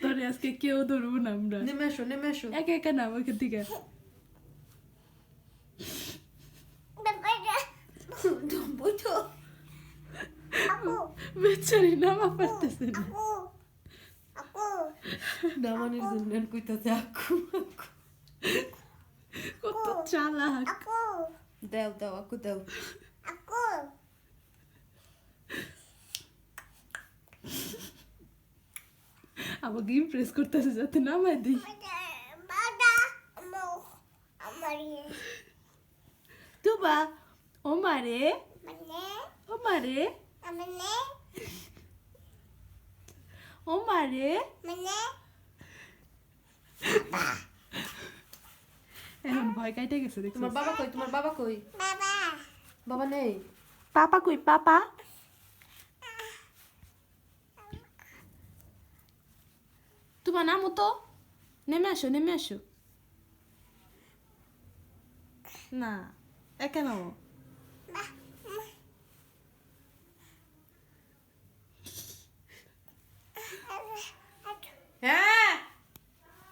তোরে আজকে কেউ ধরবো না আমরা। নেমে আসো একা একা নাম ওইখান থেকে। বেচারি নামা পারতেছে না। নামানোর জন্য কইতাছে আকু কত চালাক। দাও আকু দাও। আমাকে ইমপ্রেস করতেছে যাতে নামাই দিই। তুবা ওমারে ওমারে ওমারে এখন ভয় কাইটে গেছে দেখছো। তোমার বাবা কই বাবা নেই। পাপা কই পাপা? তোমার নামও তো, নেমে আসো না একা নামো।